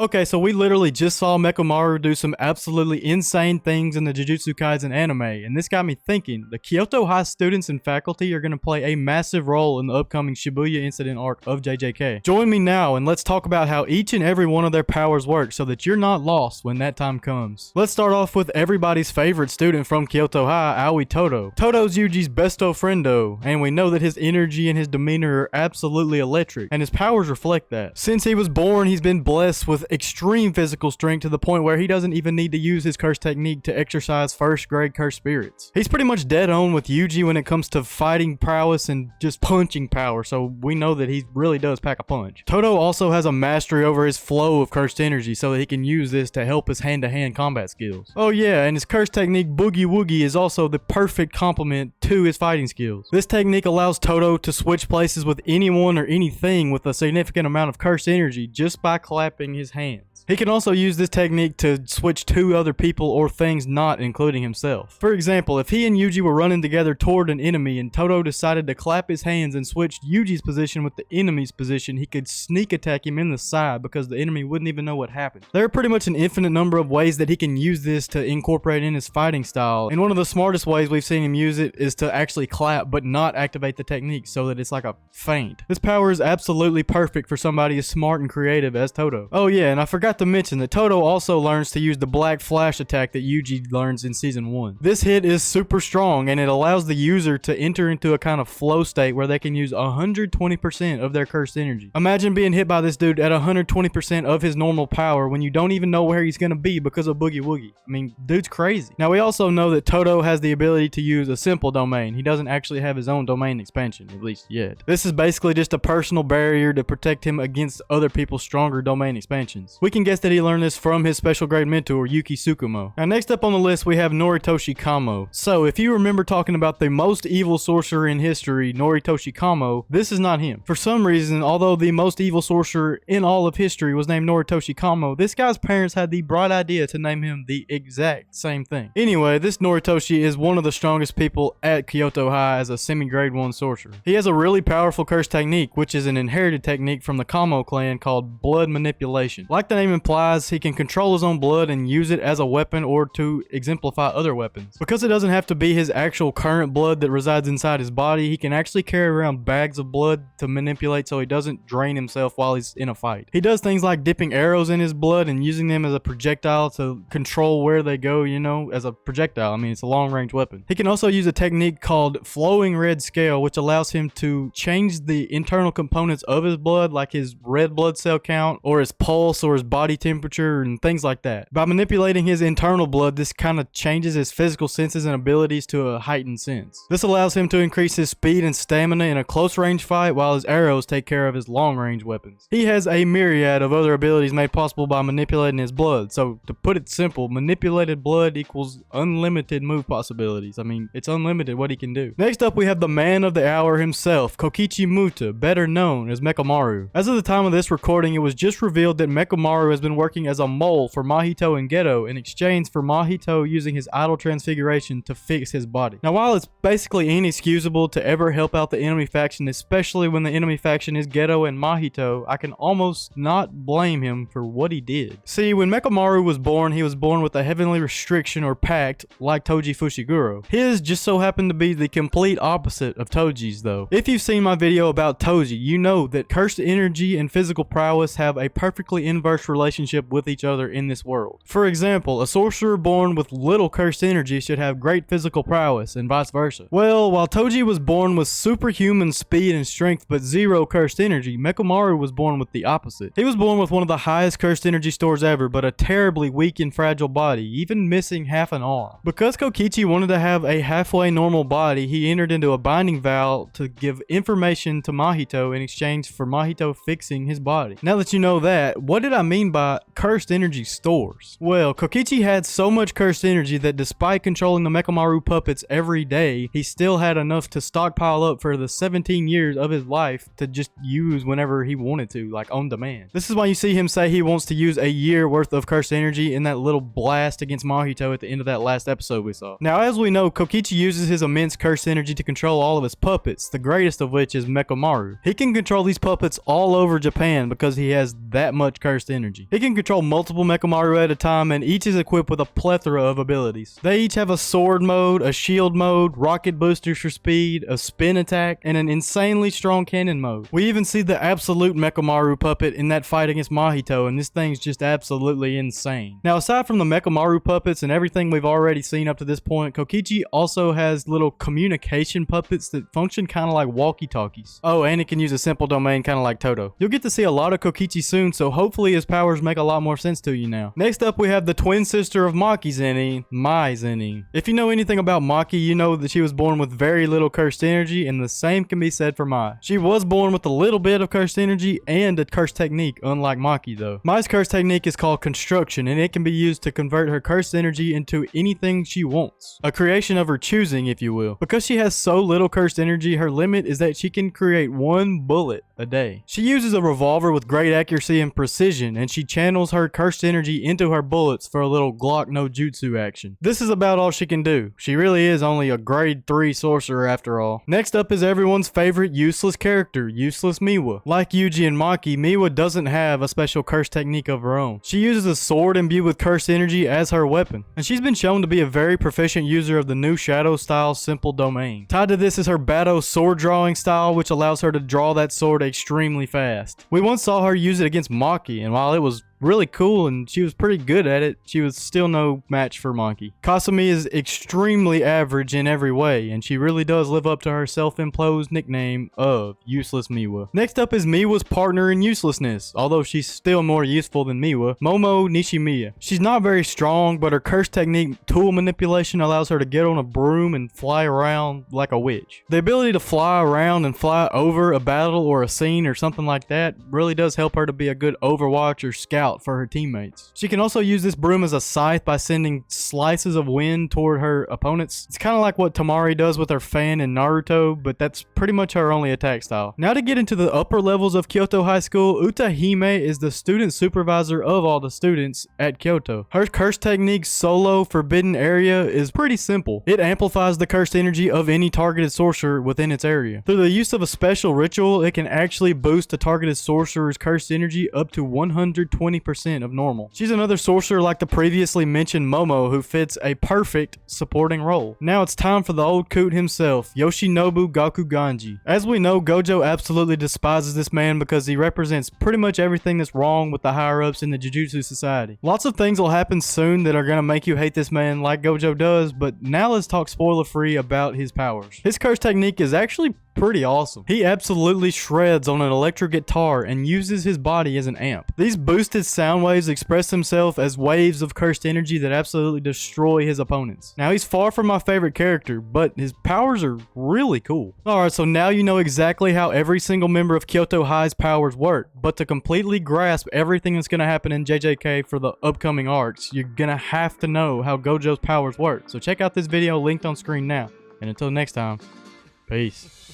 Okay, so we literally just saw Mechamaru do some absolutely insane things in the Jujutsu Kaisen anime, and this got me thinking, the Kyoto High students and faculty are going to play a massive role in the upcoming Shibuya incident arc of JJK. Join me now and let's talk about how each and every one of their powers work so that you're not lost when that time comes. Let's start off with everybody's favorite student from Kyoto High, Aoi Toto. Toto's Yuji's besto friendo, and we know that his energy and his demeanor are absolutely electric, and his powers reflect that. Since he was born, he's been blessed with extreme physical strength to the point where he doesn't even need to use his curse technique to exercise first grade curse spirits. He's pretty much dead on with Yuji when it comes to fighting prowess and just punching power, so we know that he really does pack a punch. Toto also has a mastery over his flow of cursed energy so that he can use this to help his hand-to-hand combat skills. Oh yeah, and his curse technique Boogie Woogie is also the perfect complement to his fighting skills. This technique allows Toto to switch places with anyone or anything with a significant amount of cursed energy just by clapping his hands. He can also use this technique to switch to other people or things not including himself. For example, if he and Yuji were running together toward an enemy and Toto decided to clap his hands and switch Yuji's position with the enemy's position, he could sneak attack him in the side because the enemy wouldn't even know what happened. There are pretty much an infinite number of ways that he can use this to incorporate in his fighting style, and one of the smartest ways we've seen him use it is to actually clap but not activate the technique so that it's like a feint. This power is absolutely perfect for somebody as smart and creative as Toto. Oh yeah, and I forgot to mention that Toto also learns to use the Black Flash attack that Yuji learns in season 1. This hit is super strong and it allows the user to enter into a kind of flow state where they can use 120% of their cursed energy. Imagine being hit by this dude at 120% of his normal power when you don't even know where he's gonna be because of Boogie Woogie. I mean, dude's crazy. Now we also know that Toto has the ability to use a simple domain. He doesn't actually have his own domain expansion, at least yet. This is basically just a personal barrier to protect him against other people's stronger domain expansions. We can guess that he learned this from his special grade mentor, Yuki Tsukumo. Now next up on the list we have Noritoshi Kamo. So if you remember talking about the most evil sorcerer in history, Noritoshi Kamo, this is not him. For some reason, although the most evil sorcerer in all of history was named Noritoshi Kamo, this guy's parents had the bright idea to name him the exact same thing. Anyway, this Noritoshi is one of the strongest people at Kyoto High as a semi-grade 1 sorcerer. He has a really powerful curse technique, which is an inherited technique from the Kamo clan called blood manipulation. Like the name implies, he can control his own blood and use it as a weapon or to exemplify other weapons. Because it doesn't have to be his actual current blood that resides inside his body, he can actually carry around bags of blood to manipulate so he doesn't drain himself while he's in a fight. He does things like dipping arrows in his blood and using them as a projectile to control where they go, you know, as a projectile. I mean, it's a long-range weapon. He can also use a technique called flowing red scale, which allows him to change the internal components of his blood, like his red blood cell count or his pulse or his body temperature and things like that. By manipulating his internal blood, this kind of changes his physical senses and abilities to a heightened sense. This allows him to increase his speed and stamina in a close range fight while his arrows take care of his long range weapons. He has a myriad of other abilities made possible by manipulating his blood. So to put it simple, manipulated blood equals unlimited move possibilities. I mean, it's unlimited what he can do. Next up we have the man of the hour himself, Kokichi Muta, better known as Mechamaru. As of the time of this recording, it was just revealed that Mechamaru has been working as a mole for Mahito and Geto in exchange for Mahito using his idol transfiguration to fix his body. Now while it's basically inexcusable to ever help out the enemy faction, especially when the enemy faction is Geto and Mahito, I can almost not blame him for what he did. See, when Mechamaru was born, he was born with a heavenly restriction or pact like Toji Fushiguro. His just so happened to be the complete opposite of Toji's though. If you've seen my video about Toji, you know that cursed energy and physical prowess have a perfectly inverse relationship with each other in this world. For example, a sorcerer born with little cursed energy should have great physical prowess and vice versa. Well, while Toji was born with superhuman speed and strength but zero cursed energy, Mechamaru was born with the opposite. He was born with one of the highest cursed energy stores ever, but a terribly weak and fragile body, even missing half an arm. Because Kokichi wanted to have a halfway normal body, he entered into a binding vow to give information to Mahito in exchange for Mahito fixing his body. Now that you know that, what did I mean by cursed energy stores? Well, Kokichi had so much cursed energy that despite controlling the Mechamaru puppets every day, he still had enough to stockpile up for the 17 years of his life to just use whenever he wanted to, like on demand. This is why you see him say he wants to use a year worth of cursed energy in that little blast against Mahito at the end of that last episode we saw. Now, as we know, Kokichi uses his immense cursed energy to control all of his puppets, the greatest of which is Mechamaru. He can control these puppets all over Japan because he has that much cursed cursed energy. He can control multiple Mechamaru at a time, and each is equipped with a plethora of abilities. They each have a sword mode, a shield mode, rocket boosters for speed, a spin attack, and an insanely strong cannon mode. We even see the absolute Mechamaru puppet in that fight against Mahito, and this thing's just absolutely insane. Now, aside from the Mechamaru puppets and everything we've already seen up to this point, Kokichi also has little communication puppets that function kind of like walkie-talkies. Oh, and it can use a simple domain kind of like Toto. You'll get to see a lot of Kokichi soon, so hopefully his powers make a lot more sense to you now. Next up, we have the twin sister of Maki's Zenny, Mai Zenny. If you know anything about Maki, you know that she was born with very little cursed energy, and the same can be said for Mai. She was born with a little bit of cursed energy and a cursed technique, unlike Maki though. Mai's cursed technique is called construction, and it can be used to convert her cursed energy into anything she wants. A creation of her choosing, if you will. Because she has so little cursed energy, her limit is that she can create one bullet a day. She uses a revolver with great accuracy and precision, and she channels her cursed energy into her bullets for a little Glock no Jutsu action. This is about all she can do. She really is only a grade 3 sorcerer after all. Next up is everyone's favorite useless character, Useless Miwa. Like Yuji and Maki, Miwa doesn't have a special cursed technique of her own. She uses a sword imbued with cursed energy as her weapon, and she's been shown to be a very proficient user of the new Shadow style simple domain. Tied to this is her Battle sword drawing style, which allows her to draw that sword extremely fast. We once saw her use it against Maki, and while it was really cool and she was pretty good at it, she was still no match for Maki. Kasumi is extremely average in every way, and she really does live up to her self-imposed nickname of Useless Miwa. Next up is Miwa's partner in uselessness, although she's still more useful than Miwa, Momo Nishimiya. She's not very strong, but her curse technique, tool manipulation, allows her to get on a broom and fly around like a witch. The ability to fly around and fly over a battle or a scene or something like that really does help her to be a good overwatch or scout for her teammates. She can also use this broom as a scythe by sending slices of wind toward her opponents. It's kind of like what Tamari does with her fan in Naruto, but that's pretty much her only attack style. Now to get into the upper levels of Kyoto High School, Utahime is the student supervisor of all the students at Kyoto. Her curse technique Solo Forbidden Area is pretty simple. It amplifies the cursed energy of any targeted sorcerer within its area. Through the use of a special ritual, it can actually boost a targeted sorcerer's cursed energy up to 120% of normal. She's another sorcerer like the previously mentioned Momo, who fits a perfect supporting role. Now it's time for the old coot himself, Yoshinobu Gakuganji. As we know, Gojo absolutely despises this man because he represents pretty much everything that's wrong with the higher-ups in the Jujutsu Society. Lots of things will happen soon that are gonna make you hate this man like Gojo does, but now let's talk spoiler-free about his powers. His curse technique is actually pretty awesome. He absolutely shreds on an electric guitar and uses his body as an amp. These boosted sound waves express themselves as waves of cursed energy that absolutely destroy his opponents. Now he's far from my favorite character, but his powers are really cool. Alright, so now you know exactly how every single member of Kyoto High's powers work, but to completely grasp everything that's going to happen in JJK for the upcoming arcs, you're gonna have to know how Gojo's powers work. So check out this video linked on screen now, and until next time, peace.